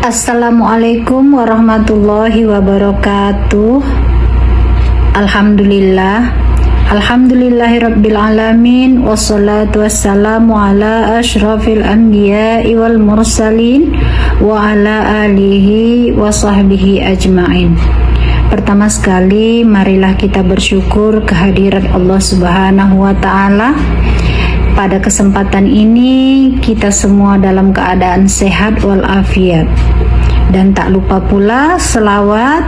Assalamualaikum warahmatullahi wabarakatuh. Alhamdulillahirabbil alamin, wassalatu wassalamu ala asyrafil anbiya'i wal mursalin wa ala alihi wa sahbihi ajma'in. Pertama sekali, marilah kita bersyukur kehadirat Allah Subhanahu wa ta'ala. Pada kesempatan ini kita semua dalam keadaan sehat walafiat. Dan tak lupa pula selawat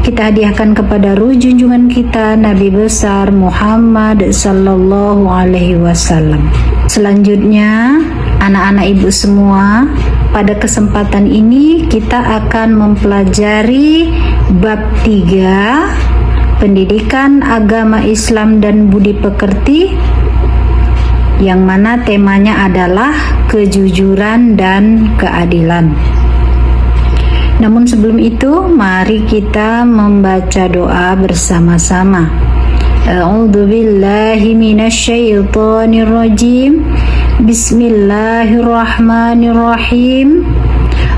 kita hadiahkan kepada junjungan kita Nabi besar Muhammad sallallahu alaihi wasallam. Selanjutnya, anak-anak ibu semua, pada kesempatan ini kita akan mempelajari bab 3 Pendidikan Agama Islam dan Budi Pekerti, yang mana temanya adalah kejujuran dan keadilan. Namun sebelum itu, mari kita membaca doa bersama-sama. A'udzubillahi minasyaitonirrajim. Bismillahirrahmanirrahim.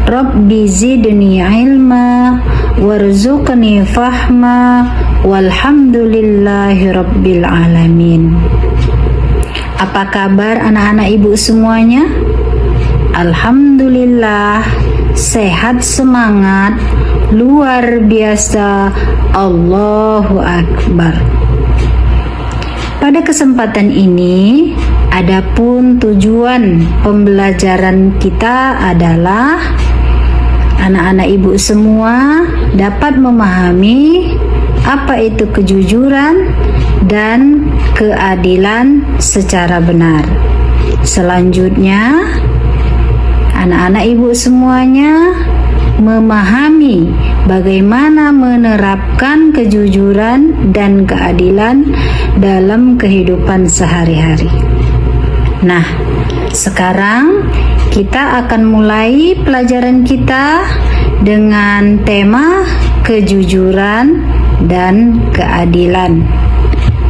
Rabbi zidni ilma warzuqni fahma walhamdulillahi rabbil alamin. Apa kabar anak-anak ibu semuanya? Alhamdulillah, sehat semangat, luar biasa, Allahu Akbar. Pada kesempatan ini, adapun tujuan pembelajaran kita adalah anak-anak ibu semua dapat memahami apa itu kejujuran dan keadilan secara benar. Selanjutnya, anak-anak ibu semuanya memahami bagaimana menerapkan kejujuran dan keadilan dalam kehidupan sehari-hari. Nah, sekarang kita akan mulai pelajaran kita dengan tema kejujuran dan keadilan.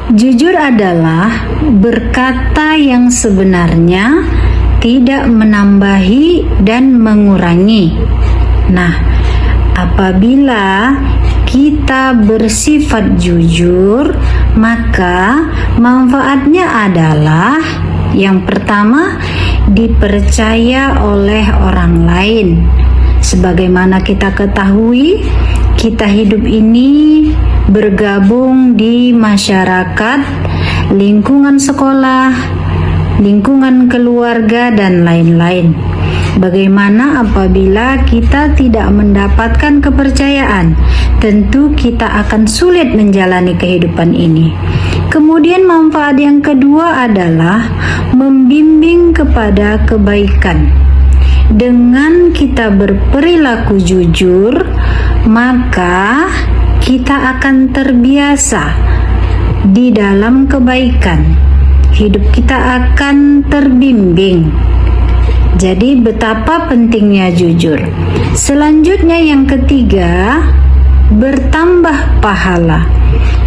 Jujur adalah berkata yang sebenarnya, tidak menambahi dan mengurangi. Nah, apabila kita bersifat jujur, maka manfaatnya adalah yang pertama, dipercaya oleh orang lain. Sebagaimana kita ketahui, kita hidup ini bergabung di masyarakat, lingkungan sekolah, lingkungan keluarga, dan lain-lain. Bagaimana apabila kita tidak mendapatkan kepercayaan? Tentu kita akan sulit menjalani kehidupan ini. Kemudian manfaat yang kedua adalah membimbing kepada kebaikan. Dengan kita berperilaku jujur, maka kita akan terbiasa di dalam kebaikan. Hidup kita akan terbimbing. Jadi betapa pentingnya jujur. Selanjutnya yang ketiga, bertambah pahala.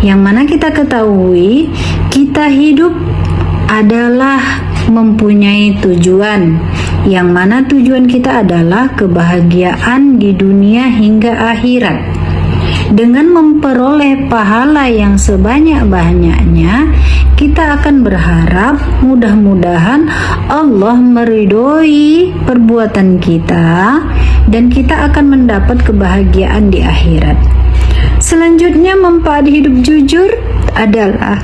Yang mana kita ketahui, kita hidup adalah mempunyai tujuan. Yang mana tujuan kita adalah kebahagiaan di dunia hingga akhirat. Dengan memperoleh pahala yang sebanyak-banyaknya, kita akan berharap mudah-mudahan Allah meridhoi perbuatan kita dan kita akan mendapat kebahagiaan di akhirat. Selanjutnya, manfaat hidup jujur adalah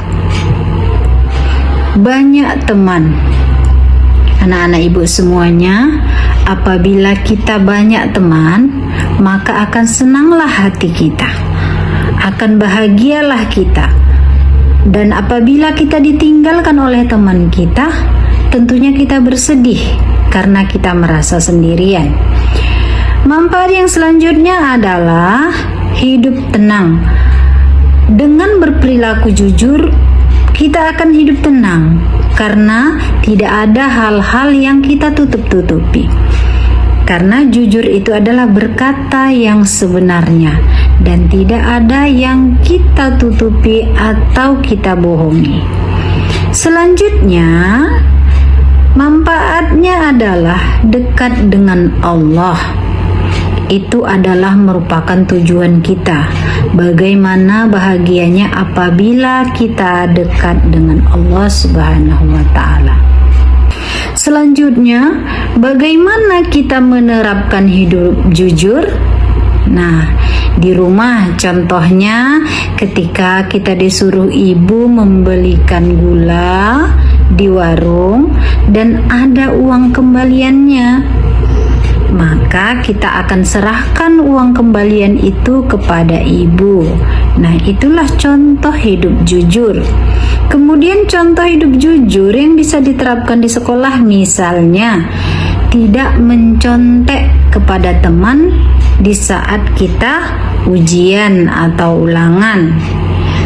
banyak teman. Anak-anak ibu semuanya, apabila kita banyak teman, maka akan senanglah hati kita, akan bahagialah kita. Dan apabila kita ditinggalkan oleh teman kita, tentunya kita bersedih karena kita merasa sendirian. Manfaat yang selanjutnya adalah hidup tenang. Dengan berperilaku jujur, kita akan hidup tenang karena tidak ada hal-hal yang kita tutup-tutupi. Karena jujur itu adalah berkata yang sebenarnya dan tidak ada yang kita tutupi atau kita bohongi. Selanjutnya, manfaatnya adalah dekat dengan Allah. itu adalah merupakan tujuan kita. Bagaimana bahagianya apabila kita dekat dengan Allah Subhanahu wa Ta'ala. Selanjutnya, bagaimana kita menerapkan hidup jujur? Nah, di rumah contohnya ketika kita disuruh ibu membelikan gula di warung dan ada uang kembaliannya, maka kita akan serahkan uang kembalian itu kepada ibu. Nah, itulah contoh hidup jujur. Kemudian contoh hidup jujur yang bisa diterapkan di sekolah, misalnya tidak mencontek kepada teman di saat kita ujian atau ulangan.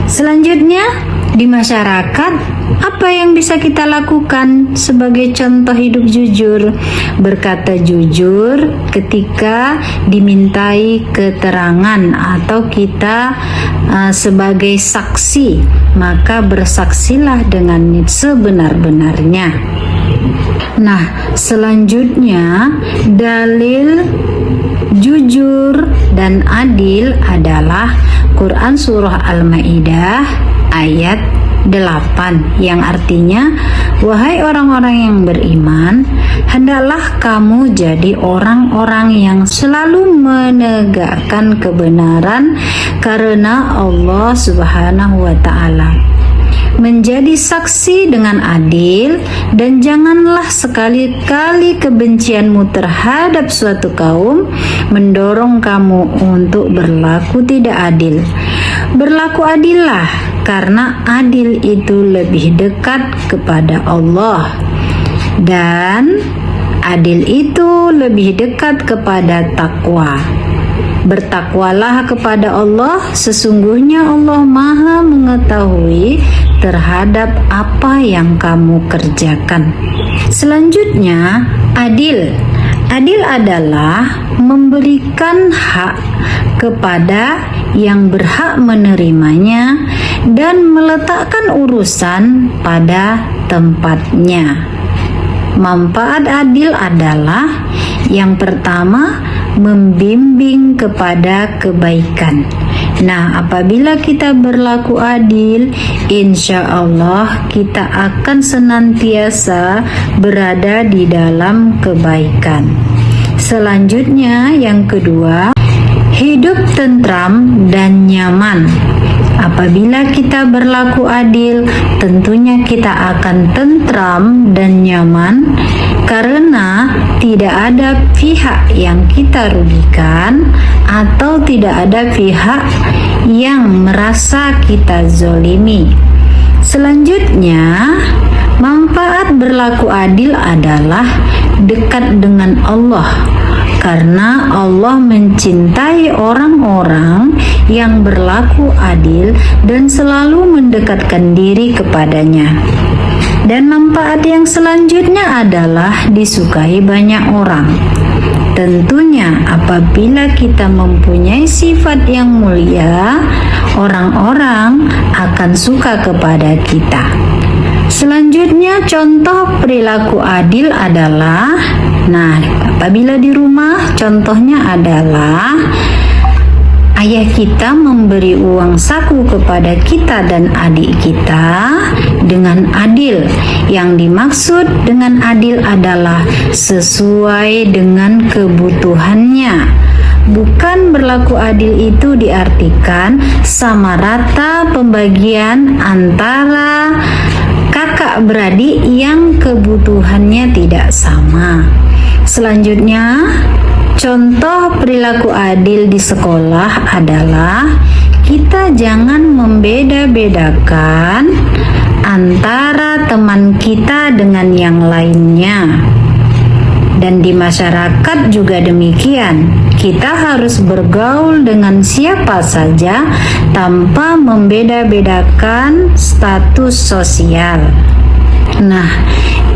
Selanjutnya, di masyarakat, apa yang bisa kita lakukan sebagai contoh hidup jujur? Berkata jujur ketika dimintai keterangan atau kita sebagai saksi, maka bersaksilah dengan sebenar-benarnya. Nah, selanjutnya dalil jujur dan adil adalah Quran Surah Al-Maidah ayat 8 yang artinya, wahai orang-orang yang beriman, hendaklah kamu jadi orang-orang yang selalu menegakkan kebenaran karena Allah Subhanahu wa Ta'ala, menjadi saksi dengan adil, dan janganlah sekali-kali kebencianmu terhadap suatu kaum mendorong kamu untuk berlaku tidak adil. Berlaku adillah, karena adil itu lebih dekat kepada Allah, dan adil itu lebih dekat kepada takwa. Bertakwalah kepada Allah, sesungguhnya Allah Maha mengetahui terhadap apa yang kamu kerjakan. Selanjutnya, adil. Adil adalah memberikan hak kepada yang berhak menerimanya dan meletakkan urusan pada tempatnya. Manfaat adil adalah yang pertama, membimbing kepada kebaikan. Nah, apabila kita berlaku adil, insya Allah kita akan senantiasa berada di dalam kebaikan. Selanjutnya, yang kedua, hidup tentram dan nyaman. Apabila kita berlaku adil, tentunya kita akan tentram dan nyaman karena tidak ada pihak yang kita rugikan atau tidak ada pihak yang merasa kita zolimi. Selanjutnya, manfaat berlaku adil adalah dekat dengan Allah, karena Allah mencintai orang-orang yang berlaku adil dan selalu mendekatkan diri kepadanya. Dan manfaat yang selanjutnya adalah disukai banyak orang. Tentunya apabila kita mempunyai sifat yang mulia, orang-orang akan suka kepada kita. Selanjutnya, contoh perilaku adil adalah, nah, apabila di rumah contohnya adalah ayah kita memberi uang saku kepada kita dan adik kita dengan adil. Yang dimaksud dengan adil adalah sesuai dengan kebutuhannya. Bukan berlaku adil itu diartikan sama rata pembagian antara kakak beradik yang kebutuhannya tidak sama. Selanjutnya, contoh perilaku adil di sekolah adalah kita jangan membeda-bedakan antara teman kita dengan yang lainnya. Dan di masyarakat juga demikian. Kita harus bergaul dengan siapa saja tanpa membeda-bedakan status sosial. Nah,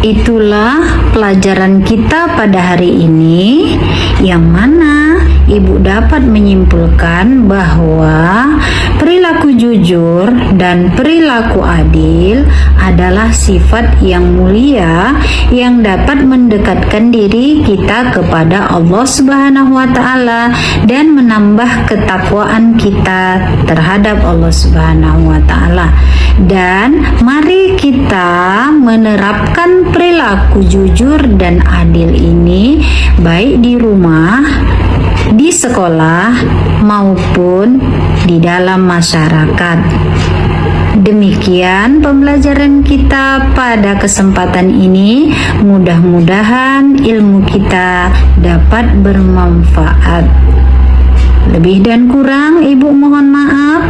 itulah pelajaran kita pada hari ini, yang mana ibu dapat menyimpulkan bahwa perilaku jujur dan perilaku adil adalah sifat yang mulia yang dapat mendekatkan diri kita kepada Allah Subhanahu wa taala dan menambah ketakwaan kita terhadap Allah Subhanahu wa taala. Dan mari kita menerapkan perilaku jujur dan adil ini baik di rumah, di sekolah maupun di dalam masyarakat. Demikian pembelajaran kita pada kesempatan ini. Mudah-mudahan ilmu kita dapat bermanfaat. Lebih dan kurang ibu mohon maaf.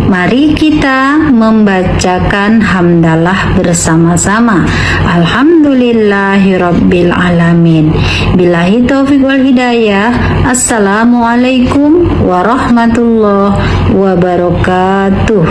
Mari kita membacakan hamdalah bersama-sama. Alhamdulillahirabbil alamin. Billahi taufiq wal hidayah. Assalamualaikum warahmatullahi wabarakatuh.